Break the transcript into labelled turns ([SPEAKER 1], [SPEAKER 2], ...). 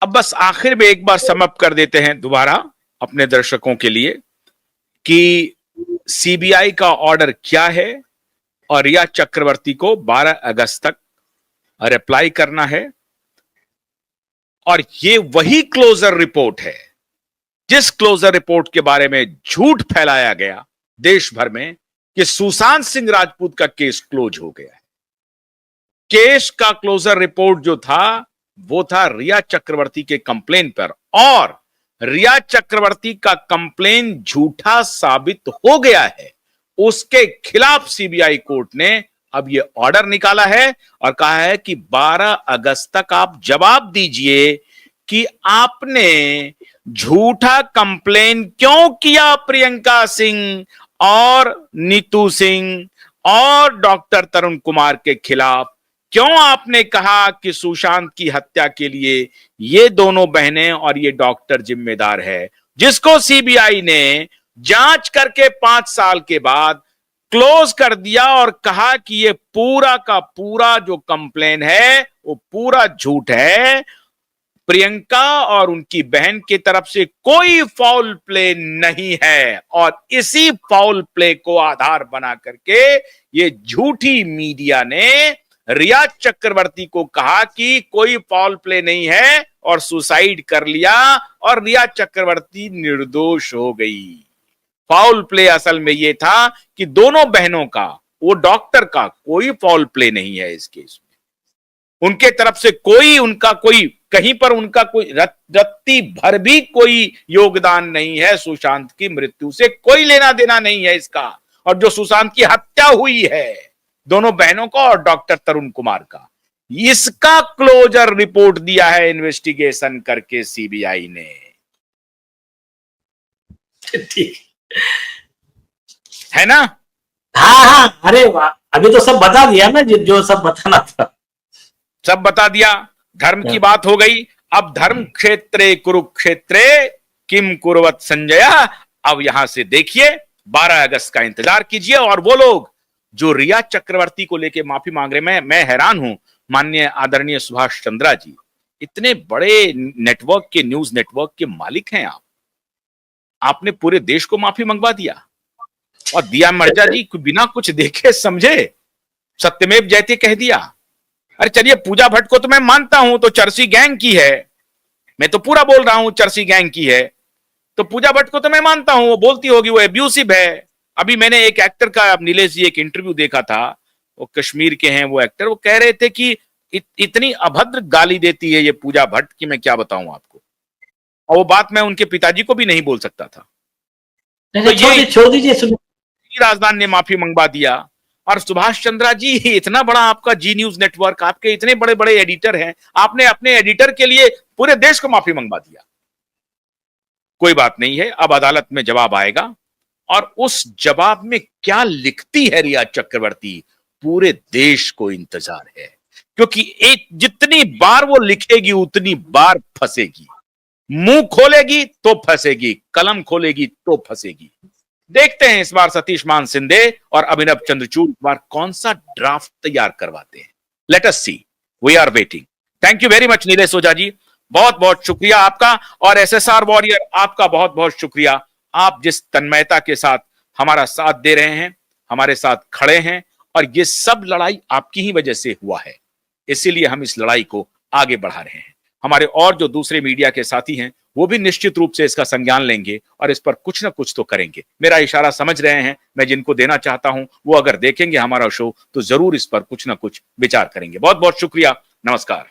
[SPEAKER 1] अब बस आखिर में एक बार समअप कर देते हैं दोबारा अपने दर्शकों के लिए कि सीबीआई का ऑर्डर क्या है और रिया चक्रवर्ती को 12 अगस्त तक रिप्लाई करना है। और ये वही क्लोजर रिपोर्ट है जिस क्लोजर रिपोर्ट के बारे में झूठ फैलाया गया देश भर में कि सुशांत सिंह राजपूत का केस क्लोज हो गया है। केस का क्लोजर रिपोर्ट जो था वो था रिया चक्रवर्ती के कंप्लेन पर, और रिया चक्रवर्ती का कंप्लेन झूठा साबित हो गया है। उसके खिलाफ सीबीआई कोर्ट ने अब ये ऑर्डर निकाला है और कहा है कि 12 अगस्त तक आप जवाब दीजिए कि आपने झूठा कंप्लेन क्यों किया प्रियंका सिंह और नीतू सिंह और डॉक्टर तरुण कुमार के खिलाफ। क्यों आपने कहा कि सुशांत की हत्या के लिए ये दोनों बहनें और ये डॉक्टर जिम्मेदार है, जिसको सीबीआई ने जांच करके 5 साल के बाद क्लोज कर दिया और कहा कि ये पूरा का पूरा जो कंप्लेन है वो पूरा झूठ है। प्रियंका और उनकी बहन की तरफ से कोई फाउल प्ले नहीं है और इसी फाउल प्ले को आधार बना करके ये झूठी मीडिया ने रिया चक्रवर्ती को कहा कि कोई फाउल प्ले नहीं है और सुसाइड कर लिया और रिया चक्रवर्ती निर्दोष हो गई। फाउल प्ले असल में यह था कि दोनों बहनों का, वो डॉक्टर का कोई फाउल प्ले नहीं है इस केस में। उनके तरफ से कोई, उनका कोई कहीं पर उनका कोई रत्ती भर भी कोई योगदान नहीं है। सुशांत की मृत्यु से कोई लेना देना नहीं है इसका। और जो सुशांत की हत्या हुई है दोनों बहनों का और डॉक्टर तरुण कुमार का, इसका क्लोजर रिपोर्ट दिया है इन्वेस्टिगेशन करके सीबीआई ने।
[SPEAKER 2] ठीक
[SPEAKER 1] है ना?
[SPEAKER 2] हाँ हाँ, अरे वाह, अभी तो सब बता दिया ना, जो सब बताना था
[SPEAKER 1] सब बता दिया। धर्म की बात हो गई। अब धर्म क्षेत्रे कुरुक्षेत्रे किम कुर्वत संजया। अब यहां से देखिए 12 अगस्त का इंतजार कीजिए। और वो लोग जो रिया चक्रवर्ती को लेके माफी मांग रहे, मैं हैरान हूं। माननीय आदरणीय सुभाष चंद्रा जी, इतने बड़े नेटवर्क के, न्यूज नेटवर्क के मालिक हैं आप, आपने पूरे देश को माफी मंगवा दिया। और दिया मिर्जा जी बिना कुछ देखे समझे सत्यमेव जयते कह दिया। अरे चलिए, पूजा भट्ट को तो मैं मानता हूं, तो चरसी गैंग की है, मैं तो पूरा बोल रहा हूं चरसी गैंग की है, तो पूजा भट्ट को तो मैं मानता हूं, वो बोलती होगी, वो एब्यूसिव है। अभी मैंने एक एक्टर का, नीलेश जी, एक इंटरव्यू देखा था, वो कश्मीर के हैं वो एक्टर, वो कह रहे थे कि इतनी अभद्र गाली देती है ये पूजा भट्ट की मैं क्या बताऊं आपको। और वो बात मैं उनके पिताजी को भी नहीं बोल सकता था। तो ये
[SPEAKER 2] छोड़ दीजिए,
[SPEAKER 1] राजदान ने माफी मंगवा दिया। और सुभाष चंद्रा जी, इतना बड़ा आपका जी न्यूज नेटवर्क, आपके इतने बड़े बड़े एडिटर हैं, आपने अपने एडिटर के लिए पूरे देश को माफी मंगवा दिया। कोई बात नहीं है, अब अदालत में जवाब आएगा और उस जवाब में क्या लिखती है रिया चक्रवर्ती, पूरे देश को इंतजार है। क्योंकि एक जितनी बार वो लिखेगी उतनी बार फंसेगी। मुंह खोलेगी तो फंसेगी, कलम खोलेगी तो फंसेगी। देखते हैं इस बार सतीश मान सिंधे और अभिनव चंद्रचूड़ इस बार कौन सा ड्राफ्ट तैयार करवाते हैं। Let us see, we are waiting. Thank you very much Nilesh Ojha ji, बहुत बहुत शुक्रिया आपका। और एसएसआर वॉरियर, आपका बहुत बहुत शुक्रिया। आप जिस तन्मयता के साथ हमारा साथ दे रहे हैं, हमारे साथ खड़े हैं, और ये सब लड़ाई आपकी ही वजह से हुआ है, इसीलिए हम इस लड़ाई को आगे बढ़ा रहे हैं। हमारे और जो दूसरे मीडिया के साथी हैं वो भी निश्चित रूप से इसका संज्ञान लेंगे और इस पर कुछ ना कुछ तो करेंगे। मेरा इशारा समझ रहे हैं, मैं जिनको देना चाहता हूं वो अगर देखेंगे हमारा शो तो जरूर इस पर कुछ ना कुछ विचार करेंगे। बहुत बहुत शुक्रिया, नमस्कार।